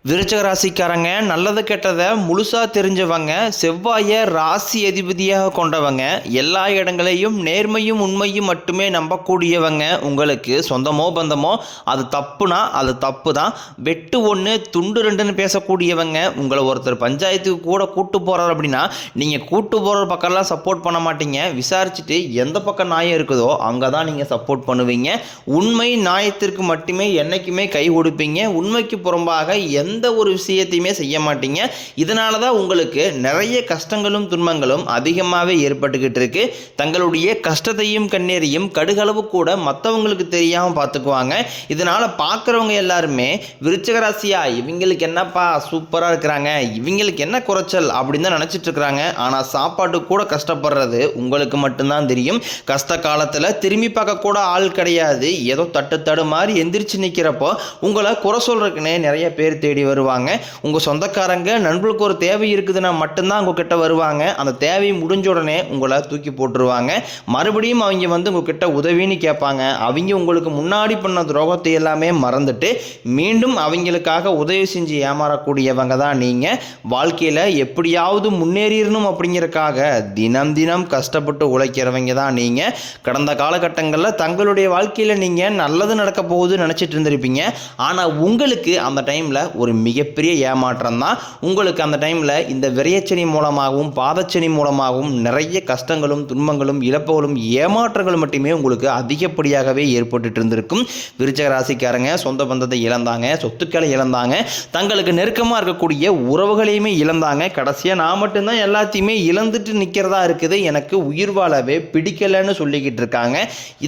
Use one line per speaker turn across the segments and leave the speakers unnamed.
விருச்சக ராசிக்காரங்க நல்லது கெட்டதை முழுசாக தெரிஞ்சவங்க, செவ்வாயை ராசி அதிபதியாக கொண்டவங்க, எல்லா இடங்களையும் நேர்மையும் உண்மையும் மட்டுமே நம்பக்கூடியவங்க. உங்களுக்கு சொந்தமோ பந்தமோ அது தப்புனா அது தப்பு தான், வெட்டு ஒன்று துண்டு ரெண்டுன்னு பேசக்கூடியவங்க. உங்களை ஒருத்தர் பஞ்சாயத்துக்கு கூட கூட்டு போகிறார் அப்படின்னா நீங்கள் கூட்டு போகிற பக்கம்லாம் சப்போர்ட் பண்ண மாட்டீங்க. விசாரிச்சுட்டு எந்த பக்கம் நியாயம் இருக்குதோ அங்கே தான் நீங்கள் சப்போர்ட் பண்ணுவீங்க. உண்மை நியாயத்திற்கு மட்டுமே என்றைக்குமே கை கொடுப்பீங்க. உண்மைக்கு புறம்பாக எந்த ஒரு விஷயத்தையுமே செய்ய மாட்டீங்க. இதனால தான் உங்களுக்கு நிறைய கஷ்டங்களும் துன்பங்களும் அதிகமாகவே ஏற்பட்டுக்கிட்டு இருக்கு. தங்களுடைய கஷ்டத்தையும் கண்ணீரையும் கடுகளவு கூட மற்றவங்களுக்கு தெரியாமல் பார்த்துக்குவாங்க. இதனால் பார்க்குறவங்க எல்லாருமே விருச்சிக ராசியா இவங்களுக்கு என்னப்பா சூப்பராக இருக்கிறாங்க, இவங்களுக்கு என்ன குறைச்சல் அப்படின்னு தான் நினச்சிட்டு இருக்கிறாங்க. ஆனால் சாப்பாட்டு கூட கஷ்டப்படுறது உங்களுக்கு மட்டும்தான் தெரியும். கஷ்ட காலத்தில் திரும்பி பார்க்க கூட ஆள் கிடையாது. ஏதோ தட்டு மாதிரி எந்திரிச்சு நிற்கிறப்போ உங்களை குறை சொல்றதுக்குன்னே நிறைய பேர் தேடி வருவாங்க. உங்கள் சொந்தக்காரங்க நண்பர்களுக்கு ஒரு தேவை இருக்குதுன்னா மட்டும்தான் உங்ககிட்ட வருவாங்க. அந்த தேவை முடிஞ்ச உடனே உங்களை தூக்கி போட்டுருவாங்க. மறுபடியும் அவங்க வந்து உங்ககிட்ட உதவின்னு கேட்பாங்க. அவங்க உங்களுக்கு முன்னாடி பண்ண துரோகத்தை எல்லாமே மறந்துட்டு மீண்டும் அவங்களுக்காக உதவி செஞ்சு ஏமாறக்கூடியவங்க தான் நீங்கள். வாழ்க்கையில் எப்படியாவது முன்னேறிடணும் அப்படிங்கிறதுக்காக தினம் தினம் கஷ்டப்பட்டு உழைக்கிறவங்க தான் நீங்கள். கடந்த காலகட்டங்களில் தங்களுடைய வாழ்க்கையில் நீங்கள் நல்லது நடக்க போகுதுன்னு நினச்சிட்டு இருந்திருப்பீங்க. ஆனால் உங்களுக்கு அந்த டைமில் ஒரு மிகப்பெரிய ஏமாற்றம் தான். உங்களுக்கு அந்த டைமில் இந்த விரையச்சனி மூலமாகவும் பாதச்சனி மூலமாகவும் நிறைய கஷ்டங்களும் துன்பங்களும் இழப்புகளும் ஏமாற்றங்கள் மட்டுமே உங்களுக்கு அதிகப்படியாகவே ஏற்பட்டு இருந்திருக்கும். விருச்சிக ராசிக்காரங்க சொந்த பந்தத்தை இழந்தாங்க, சொத்துக்களை இழந்தாங்க, தங்களுக்கு நெருக்கமாக இருக்கக்கூடிய உறவுகளையுமே இழந்தாங்க. கடைசியாக நான் மட்டும்தான் எல்லாத்தையுமே இழந்துட்டு நிற்கிறதா இருக்குது, எனக்கு உயிர் வாழவே பிடிக்கலைன்னு சொல்லிக்கிட்டு இருக்காங்க.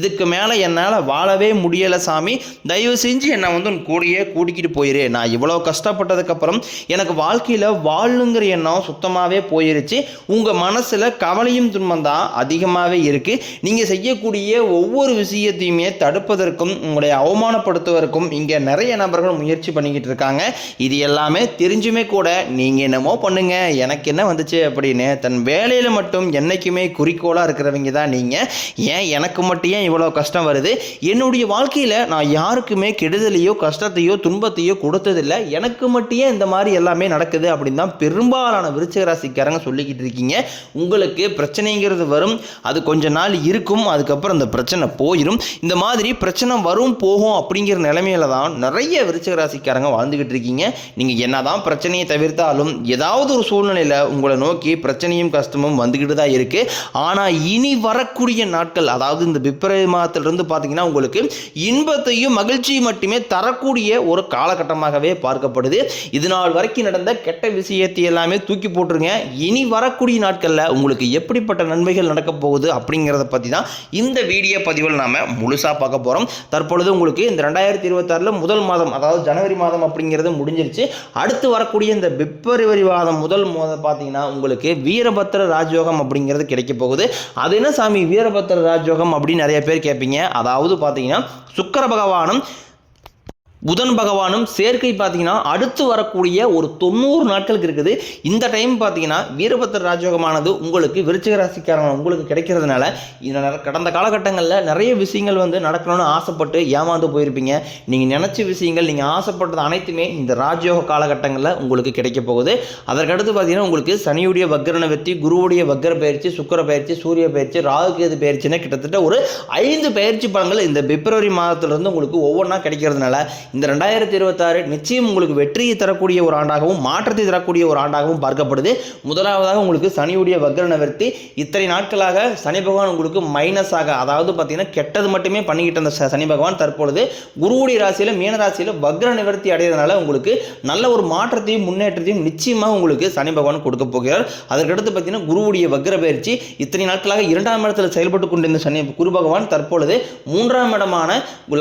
இதுக்கு மேலே என்னால் வாழவே முடியலை சாமி, தயவு செஞ்சு என்னை வந்து கூடையே கூட்டிக்கிட்டு போயிரு. நான் இவ்வளோ கஷ்டப்பட்டதுக்கப்புறம் எனக்கு வாழ்க்கையில் வாழணுங்கிற எண்ணம் சுத்தமாகவே போயிருச்சு. உங்கள் மனசில் கவலையும் துன்பம் தான் அதிகமாகவே இருக்குது. நீங்கள் செய்யக்கூடிய ஒவ்வொரு விஷயத்தையுமே தடுப்பதற்கும் உங்களை அவமானப்படுத்துவதற்கும் இங்கே நிறைய நபர்கள் முயற்சி பண்ணிக்கிட்டு இருக்காங்க. இது எல்லாமே தெரிஞ்சுமே கூட நீங்கள் என்னமோ பண்ணுங்க எனக்கு என்ன வந்துச்சு அப்படின்னு தன் வேலையில் மட்டும் என்றைக்குமே குறிக்கோளாக இருக்கிறவங்க தான் நீங்கள். ஏன் எனக்கு மட்டும் ஏன் இவ்வளோ கஷ்டம் வருது, என்னுடைய வாழ்க்கையில் நான் யாருக்குமே கெடுதலையோ கஷ்டத்தையோ துன்பத்தையோ கொடுத்ததில்லை, எனக்கு மட்டும் இந்த மாதிரி எல்லாமே நடக்குது அப்படின்னு தான் பெரும்பாலான விருச்சிக ராசிக்காரங்க சொல்லிக்கிட்டு இருக்கீங்க. உங்களுக்கு பிரச்சனைங்கிறது வரும், அது கொஞ்ச நாள் இருக்கும், அதுக்கப்புறம் அந்த பிரச்சனை போயிடும். இந்த மாதிரி பிரச்சனை வரும் போகும் அப்படிங்கிற நிலைமையில தான் நிறைய விருச்சிக ராசிக்காரங்க வாழ்ந்துகிட்டு இருக்கீங்க. நீங்கள் என்னதான் பிரச்சனையை தவிர்த்தாலும் ஏதாவது ஒரு சூழ்நிலையில் உங்களை நோக்கி பிரச்சனையும் கஷ்டமும் வந்துக்கிட்டு தான் இருக்கு. ஆனால் இனி வரக்கூடிய நாட்கள், அதாவது இந்த பிப்ரவரி மாதத்திலிருந்து பார்த்தீங்கன்னா உங்களுக்கு இன்பத்தையும் மகிழ்ச்சியும் மட்டுமே தரக்கூடிய ஒரு காலகட்டமாகவே பார்க்கப்படுது. இது நாள் வரைக்கும் நடந்த கெட்ட விஷயத்தை எல்லாமே தூக்கி போட்டுருங்க. இனி வரக்கூடிய நாட்களில் உங்களுக்கு எப்படிப்பட்ட நன்மைகள் நடக்க போகுது அப்படிங்கிறத பற்றி தான் இந்த வீடியோ பதிவில் நாம் முழுசாக பார்க்க போகிறோம். தற்பொழுது உங்களுக்கு இந்த 2026 முதல் மாதம், அதாவது ஜனவரி மாதம் அப்படிங்கிறது முடிஞ்சிருச்சு. அடுத்து வரக்கூடிய இந்த பிப்ரவரி மாதம் முதல் மாதம் பார்த்தீங்கன்னா உங்களுக்கு வீரபத்திர ராஜயோகம் அப்படிங்கிறது கிடைக்க போகுது. அது என்ன சாமி வீரபத்திர ராஜயோகம் அப்படின்னு நிறைய பேர் கேட்பீங்க. அதாவது பார்த்தீங்கன்னா சுக்கிர பகவானும் புதன் பகவானும் சேர்க்கை பார்த்தீங்கன்னா அடுத்து வரக்கூடிய ஒரு 90 நாட்களுக்கு இருக்குது. இந்த டைம் பார்த்தீங்கன்னா வீரபத்திர ராஜயோகமானது உங்களுக்கு விருச்சிக ராசிக்காரங்க உங்களுக்கு கிடைக்கிறதுனால கடந்த காலகட்டங்களில் நிறைய விஷயங்கள் வந்து நடக்கணும்னு ஆசைப்பட்டு ஏமாந்து போயிருப்பீங்க. நீங்கள் நினச்ச விஷயங்கள், நீங்கள் ஆசைப்பட்டது அனைத்துமே இந்த ராஜயோக காலகட்டங்களில் உங்களுக்கு கிடைக்க போகுது. அதற்கடுத்து பார்த்தீங்கன்னா உங்களுக்கு சனியுடைய வக்ர நிவர்த்தி, குருவுடைய வக்ர பயிற்சி, சுக்கிர பயிற்சி, சூரிய பயிற்சி, ராகு கேது பயிற்சின்னு கிட்டத்தட்ட ஒரு 5 பயிற்சி பலன்கள் இந்த பிப்ரவரி மாதத்திலிருந்து உங்களுக்கு ஒவ்வொன்றா கிடைக்கிறதுனால இந்த 2026 நிச்சயம் உங்களுக்கு வெற்றியை தரக்கூடிய ஒரு ஆண்டாகவும் மாற்றத்தை தரக்கூடிய ஒரு ஆண்டாகவும் பார்க்கப்படுது. முதலாவதாக உங்களுக்கு சனியுடைய வக்ர நிவர்த்தி. இத்தனை நாட்களாக சனி பகவான் உங்களுக்கு மைனஸாக, அதாவது பார்த்தீங்கன்னா கெட்டது மட்டுமே பண்ணிக்கிட்டு இருந்த சனி பகவான் தற்பொழுது குருவுடைய ராசியில் மீன ராசியில் வக்ர நிவர்த்தி அடைகிறதுனால உங்களுக்கு நல்ல ஒரு மாற்றத்தையும் முன்னேற்றத்தையும் நிச்சயமாக உங்களுக்கு சனி பகவான் கொடுக்க போகிறார். அதற்கடுத்து பார்த்தீங்கன்னா குருவுடைய வக்ர பயிற்சி. இத்தனை நாட்களாக 2ஆம் இடத்தில் செயல்பட்டு கொண்டிருந்த சனி குரு பகவான் தற்பொழுது 3ஆம் இடமான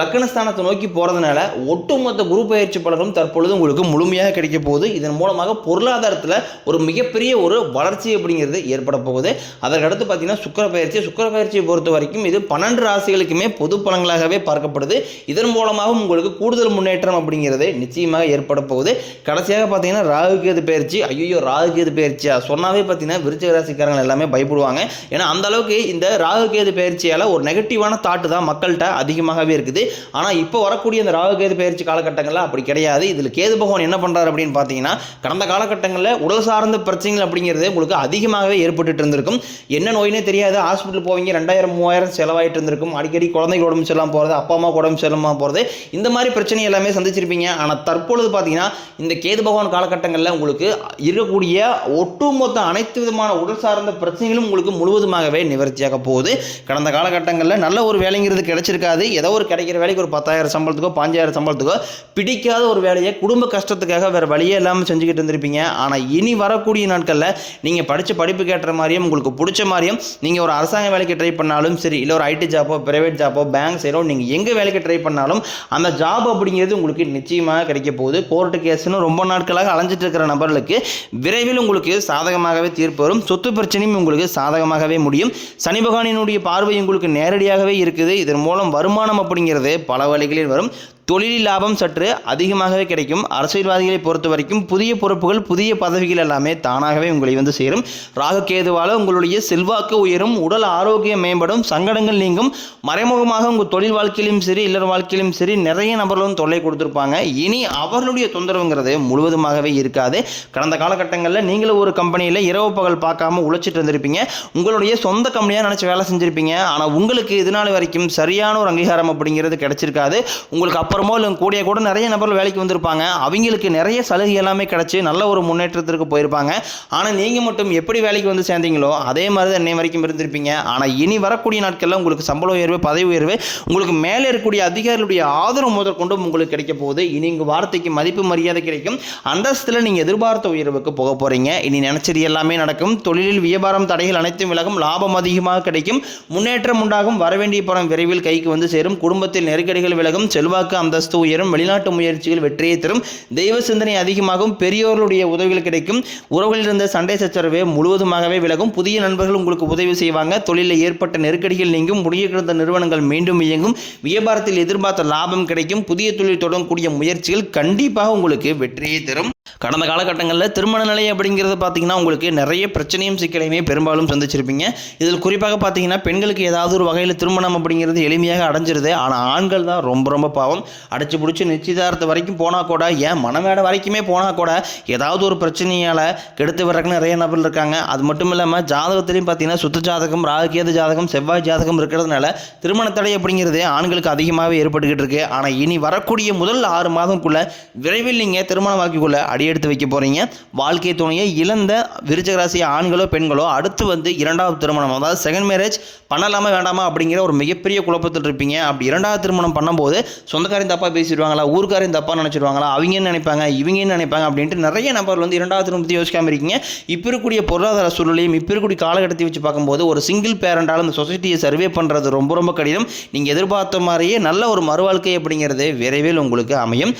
லக்னஸ்தானத்தை நோக்கி போகிறதுனால ஒட்டுமொத்த குரு பயிற்சி பலரும் தற்பொழுது உங்களுக்கு முழுமையாக கிடைக்க போகுது. இதன் மூலமாக பொருளாதாரத்தில் ஒரு மிகப்பெரிய ஒரு வளர்ச்சி அப்படிங்கிறது ஏற்பட போகுது. அதற்கடுத்து பார்த்தீங்கன்னா சுக்கிர பயிற்சியை பொறுத்த வரைக்கும் இது 12 ராசிகளுக்குமே பொது பலன்களாகவே பார்க்கப்படுது. இதன் மூலமாக உங்களுக்கு கூடுதல் முன்னேற்றம் அப்படிங்கிறது நிச்சயமாக ஏற்பட போகுது. கடைசியாக பார்த்தீங்கன்னா ராகு கேது பயிற்சி. ஐயோ ராகு கேது பயிற்சியா சொன்னாவே பார்த்தீங்கன்னா விருச்சிக ராசிக்காரங்க எல்லாமே பயப்படுவாங்க. ஏன்னா அந்த அளவுக்கு இந்த ராகு கேது பயிற்சியால் ஒரு நெகட்டிவான தாட்டு தான் மக்கள்கிட்ட அதிகமாகவே இருக்குது. ஆனால் இப்போ வரக்கூடிய இந்த ராகு கேது பயிற்சி காலகட்டங்களில் அப்படி கிடையாது. இதில் கேது பகவான் என்ன பண்ணுறாரு அப்படின்னு பார்த்தீங்கன்னா, கடந்த காலகட்டங்களில் உடல் சார்ந்த பிரச்சனைகள் அப்படிங்கிறது உங்களுக்கு அதிகமாகவே ஏற்பட்டு இருந்திருக்கும். என்ன நோயினே தெரியாது, ஹாஸ்பிட்டல் போவீங்க, 2000 3000 செலவாயிட்டு இருந்திருக்கும். அடிக்கடி குழந்தைகள் உடம்பு சரியில்லாமல் போகிறது, அப்பா அம்மா உடம்பு சரியில்லாமல் போகிறது, இந்த மாதிரி பிரச்சனை எல்லாமே சந்திச்சிருப்பீங்க. ஆனால் தற்பொழுது பார்த்தீங்கன்னா இந்த கேது பகவான் காலகட்டங்களில் உங்களுக்கு இருக்கக்கூடிய ஒட்டுமொத்த அனைத்து விதமான உடல் சார்ந்த பிரச்சனைகளும் உங்களுக்கு முழுவதுமாகவே நிவர்த்தியாக போகுது. கடந்த காலகட்டங்களில் நல்ல ஒரு வேலைங்கிறது கிடைச்சிருக்காது. ஏதோ ஒரு கிடைக்கிற வேலைக்கு ஒரு 10,000 சம்பளத்துக்கோ 5,000 சம்பளத்துக்கோ பிடிக்காத ஒரு வேலையை குடும்ப கஷ்டத்துக்காக வேறு வழியே இல்லாமல் செஞ்சுக்கிட்டு இருந்திருப்பீங்க. ஆனால் இனி வரக்கூடிய நாட்களில் நீங்கள் படித்த படிப்புக்கு ஏற்ற மாதிரியும் உங்களுக்கு பிடிச்ச மாதிரியும் நீங்கள் ஒரு அரசாங்க வேலைக்கு ட்ரை பண்ணாலும் சரி, இல்லை ஒரு ஐடி ஜாப்போ பிரைவேட் ஜாப்போ பேங்க் சைடோ நீங்கள் எங்கே வேலைக்கு ட்ரை பண்ணாலும் அந்த ஜாப் அப்படிங்கிறது உங்களுக்கு நிச்சயமாக கிடைக்க போகுது. கோர்ட்டு கேஸ்னு ரொம்ப நாட்களாக அலைஞ்சிட்டு இருக்கிற நபர்களுக்கு விரைவில் உங்களுக்கு சாதகமாகவே தீர்ப்பு வரும். சொத்து பிரச்சனையும் உங்களுக்கு சாதகமாகவே முடியும். சனி பகவானினுடைய பார்வை உங்களுக்கு நேரடியாகவே இருக்குது. இதன் மூலம் வருமானம் அப்படிங்கிறது பல வழிகளில் வரும். தொழில் லாபம் சற்று அதிகமாகவே கிடைக்கும். அரசியல்வாதிகளை பொறுத்த வரைக்கும் புதிய பொறுப்புகள் புதிய பதவிகள் எல்லாமே தானாகவே உங்களை வந்து சேரும். ராகு கேதுவால் உங்களுடைய செல்வாக்கு உயரும், உடல் ஆரோக்கியம் மேம்படும், சங்கடங்கள் நீங்கும். மறைமுகமாக உங்கள் தொழில் வாழ்க்கையிலும் சரி இல்லற வாழ்க்கையிலும் சரி நிறைய நபர்களும் தொல்லை கொடுத்துருப்பாங்க. இனி அவர்களுடைய தொந்தரவுங்கிறது முழுவதுமாகவே இருக்காது. கடந்த காலகட்டங்களில் நீங்களும் ஒரு கம்பெனியில் இரவு பகல் பார்க்காம உழைச்சிட்டு இருந்திருப்பீங்க. உங்களுடைய சொந்த கம்பெனியாக நினச்சி வேலை செஞ்சுருப்பீங்க. ஆனால் உங்களுக்கு இதனால் வரைக்கும் சரியான ஒரு அங்கீகாரம் அப்படிங்கிறது கிடைச்சிருக்காது. உங்களுக்கு அப்புறமோ கூடிய கூட நிறைய நபர்கள் வேலைக்கு வந்திருப்பாங்க. அவங்களுக்கு நிறைய சலுகை எல்லாமே கிடைச்சி நல்ல ஒரு முன்னேற்றத்திற்கு போயிருப்பாங்க. ஆனால் நீங்கள் மட்டும் எப்படி வேலைக்கு வந்து சேர்ந்தீங்களோ அதே மாதிரி தான் இன்னை வரைக்கும் இருந்திருப்பீங்க. ஆனால் இனி வரக்கூடிய நாட்களில் உங்களுக்கு சம்பள உயர்வு பதவி உயர்வு உங்களுக்கு மேலே இருக்கக்கூடிய அதிகாரிகளுடைய ஆதரவு முதற்கொண்டும் உங்களுக்கு கிடைக்க போகுது. இனி இங்கு வார்த்தைக்கு மதிப்பு மரியாதை கிடைக்கும். அந்தஸ்தில் நீங்கள் எதிர்பார்த்த உயர்வுக்கு போக போகிறீங்க. இனி நினைச்சது எல்லாமே நடக்கும். தொழிலில் வியாபாரம் தடைகள் அனைத்தும் விலகும். லாபம் அதிகமாக கிடைக்கும். முன்னேற்றம் உண்டாகும். வரவேண்டிய பணம் விரைவில் கைக்கு வந்து சேரும். குடும்பத்தில் நெருக்கடிகள் விலகும். செல்வாக்கு அந்தஸ்து உயரும். வெளிநாட்டு முயற்சிகள் வெற்றியை தரும். தெய்வ சிந்தனை அதிகமாகும். பெரியோர்களுடைய உதவிகள் கிடைக்கும். உறவுகளில் இருந்த சண்டை சச்சரவே முழுவதுமாகவே விலகும். புதிய நண்பர்கள் உங்களுக்கு உதவி செய்வாங்க. தொழிலில் ஏற்பட்ட நெருக்கடிகள் நீங்கும். முடிய கிடந்த நிறுவனங்கள் மீண்டும் இயங்கும். வியாபாரத்தில் எதிர்பார்த்த லாபம் கிடைக்கும். புதிய தொழில் தொடங்கக்கூடிய முயற்சிகள் கண்டிப்பாக உங்களுக்கு வெற்றியை தரும். கடந்த காலகட்டங்களில் திருமண நிலை அப்படிங்கிறது பார்த்தீங்கன்னா உங்களுக்கு நிறைய பிரச்சனையும் சிக்கலையுமே பெரும்பாலும் சந்திச்சிருப்பீங்க. இதில் குறிப்பாக பார்த்தீங்கன்னா பெண்களுக்கு ஏதாவது ஒரு வகையில் திருமணம் அப்படிங்கிறது எளிமையாக அடைஞ்சிருது. ஆனால் ஆண்கள் தான் ரொம்ப ரொம்ப பாவம். அடைச்சி பிடிச்சி நிச்சயதார்த்தம் வரைக்கும் போனால் கூட, ஏன் மனமேடை வரைக்குமே போனால் கூட ஏதாவது ஒரு பிரச்சனையால் கெடுத்து வர்றதுக்கு நிறைய நபர்கள் இருக்காங்க. அது மட்டும் இல்லாமல் ஜாதகத்திலையும் பார்த்தீங்கன்னா சுத்த ஜாதகம், ராகுகேது ஜாதகம், செவ்வாய் ஜாதகம் இருக்கிறதுனால திருமண தடை அப்படிங்கிறது ஆண்களுக்கு அதிகமாகவே ஏற்பட்டுக்கிட்டு இருக்கு. ஆனால் இனி வரக்கூடிய முதல் 6 மாதம்குள்ள விரைவில் நீங்கள் திருமண வாழ்க்கைக்குள்ள எடுத்து வைக்க போறீங்க. வாழ்க்கை துணையை இழந்த விருச்சிக ராசி ஆண்களோ பெண்களோ அடுத்து வந்து இரண்டாவது திருமணம், அதாவது செகண்ட் மேரேஜ் பண்ணலாமா வேண்டாமா அப்படிங்கிற ஒரு மிகப்பெரிய குழப்பத்தில் இருப்பீங்க. அப்படி இரண்டாவது திருமணம் பண்ணும்போது சொந்தக்காரையும் தப்பா பேசிடுவாங்களா, ஊருக்காரையும் தப்பா நினைச்சிடுவாங்களா, அவங்க என்ன நினைப்பாங்க இவங்க என்ன நினைப்பாங்க அப்படின்ட்டு நிறைய நபர்கள் வந்து இரண்டாவது திருமணத்தை யோசிக்காம இருக்கீங்க. இப்போ இருக்கக்கூடிய பொருளாதார சூழ்நிலையும் இப்போ இருக்கக்கூடிய காலகட்டத்தை வச்சு பார்க்கும்போது ஒரு சிங்கிள் பேரண்டால் இந்த சொசைட்டியை சர்வே பண்ணுறது ரொம்ப ரொம்ப கடினம். நீங்கள் எதிர்பார்த்த மாதிரியே நல்ல ஒரு மறுவாழ்க்கை அப்படிங்கிறது விரைவில் உங்களுக்கு அமையும்.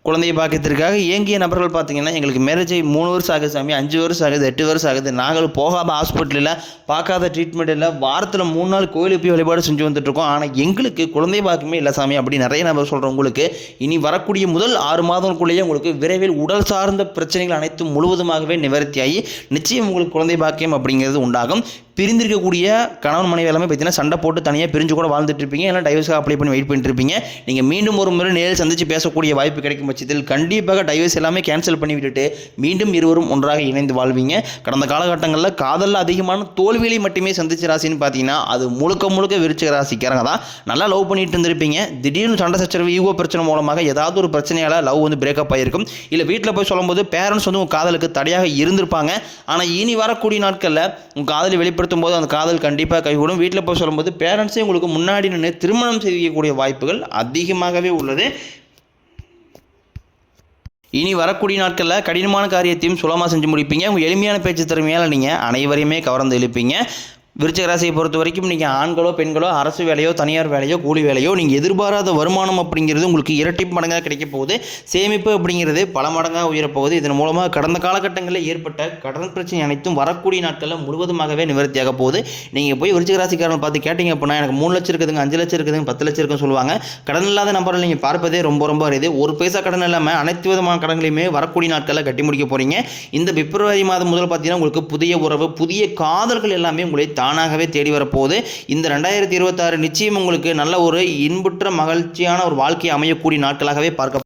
குழந்தைய பாக்கியத்திற்காக ஏங்கிய நபர்கள் பார்த்தீங்கன்னா எங்களுக்கு மேரேஜ் 3 வருஷம் ஆகுது சாமி, 5 வருஷம் ஆகுது, 8 வருஷம் ஆகுது, நாங்கள் போகாத ஹாஸ்பிட்டலில் பார்க்காத ட்ரீட்மெண்ட் இல்லை, வாரத்தில் 3 நாள் கோயிலுக்கு போய் வழிபாடு செஞ்சு வந்துட்டுருக்கோம், ஆனால் எங்களுக்கு குழந்தை பாக்கியமே இல்லை சாமி அப்படி நிறைய நபர் சொல்கிறோம். உங்களுக்கு இனி வரக்கூடிய முதல் 6 மாதங்களுக்குள்ளேயே உங்களுக்கு விரைவில் உடல் சார்ந்த பிரச்சனைகள் அனைத்தும் முழுவதுமாகவே நிவர்த்தியாகி நிச்சயம் உங்களுக்கு குழந்தை பாக்கியம் அப்படிங்கிறது உண்டாகும். பிரிந்திருக்கக்கூடிய கணவன் மனைவி எல்லாமே பார்த்தீங்கன்னா சண்டை போட்டு தனியாக பிரிஞ்சு கூட வாழ்ந்துட்டு இருப்பீங்க, எல்லாம் டைவர்ஸாக அப்ளை பண்ணி வெயிட் பண்ணிட்டு இருப்பீங்க. நீங்கள் மீண்டும் ஒரு முறை நேரில் சந்தித்து பேசக்கூடிய வாய்ப்பு கிடைக்கும் பட்சத்தில் கண்டிப்பாக டைவர்ஸ் எல்லாமே கேன்சல் பண்ணி விட்டுட்டு மீண்டும் இருவரும் ஒன்றாக இணைந்து வாழ்வீங்க. கடந்த காலகட்டங்களில் காதலில் அதிகமான தோல்வியை மட்டுமே சந்திச்ச ராசின்னு பார்த்தீங்கன்னா அது முழுக்க முழுக்க விருச்சிக ராசிக்காரங்க தான். நல்லா லவ் பண்ணிட்டு இருந்திருப்பீங்க. திடீர்னு சண்டை சச்சரவு ஈகோ பிரச்சனை மூலமாக ஏதாவது ஒரு பிரச்சனையால் லவ் வந்து பிரேக்கப் ஆகிருக்கும். இல்லை வீட்டில் போய் சொல்லும்போது பேரண்ட்ஸ் வந்து உங்கள் காதலுக்கு தடையாக இருந்திருப்பாங்க. ஆனால் இனி வரக்கூடிய நாட்களில் உங்கள் காதலை வெளிப்படுத்தும் போது அந்த காதல் கண்டிப்பாக கைகூடும். வீட்டில் போய் சொல்லும்போது பேரண்ட்ஸே உங்களுக்கு முன்னாடி நின்று திருமணம் செய்யக்கூடிய வாய்ப்புகள் அதிகமாகவே உள்ளது. இனி வரக்கூடிய நாட்களில் கடினமான காரியத்தையும் சுலமாக செஞ்சு முடிப்பீங்க. உங்கள் எளிமையான பேச்சு திறமையால் நீங்கள் அனைவரையுமே கவர்ந்து எழுப்பீங்க. விருச்சிக ராசியை பொறுத்த வரைக்கும் நீங்கள் ஆண்களோ பெண்களோ அரசு வேலையோ தனியார் வேலையோ கூலி வேலையோ நீங்கள் எதிர்பாராத வருமானம் அப்படிங்கிறது உங்களுக்கு இரட்டி மடங்காக கிடைக்க போகுது. சேமிப்பு அப்படிங்கிறது பல மடங்காக உயரப்போகுது. இதன் மூலமாக கடந்த காலகட்டங்களில் ஏற்பட்ட கடன் பிரச்சனை அனைத்தும் வரக்கூடிய நாட்களில் முழுவதுமாகவே நிவர்த்தியாக போகுது. நீங்கள் போய் விருச்சிக ராசிக்காரன் பார்த்து கேட்டிங்க அப்படின்னா எனக்கு 3 லட்சம் இருக்குதுங்க, 5 லட்சம் இருக்குதுங்க, 10 லட்சம் இருக்குன்னு சொல்லுவாங்க. கடன் இல்லாத நபர்கள் நீங்கள் பார்ப்பதே ரொம்ப ரொம்ப அரிது. ஒரு பைசா கடன் இல்லாமல் அனைத்து விதமான கடன்களையுமே வரக்கூடிய நாட்களில் கட்டி முடிக்க போகிறீங்க. இந்த பிப்ரவரி மாதம் முதல் பார்த்தீங்கன்னா உங்களுக்கு புதிய உறவு புதிய காதல்கள் எல்லாமே உங்களை தானாகவே தேடி வரப்போகுது. இந்த 2026 நிச்சயம் உங்களுக்கு நல்ல ஒரு இன்புற்ற மகிழ்ச்சியான ஒரு வாழ்க்கை அமையக்கூடிய நாட்களாகவே பார்க்க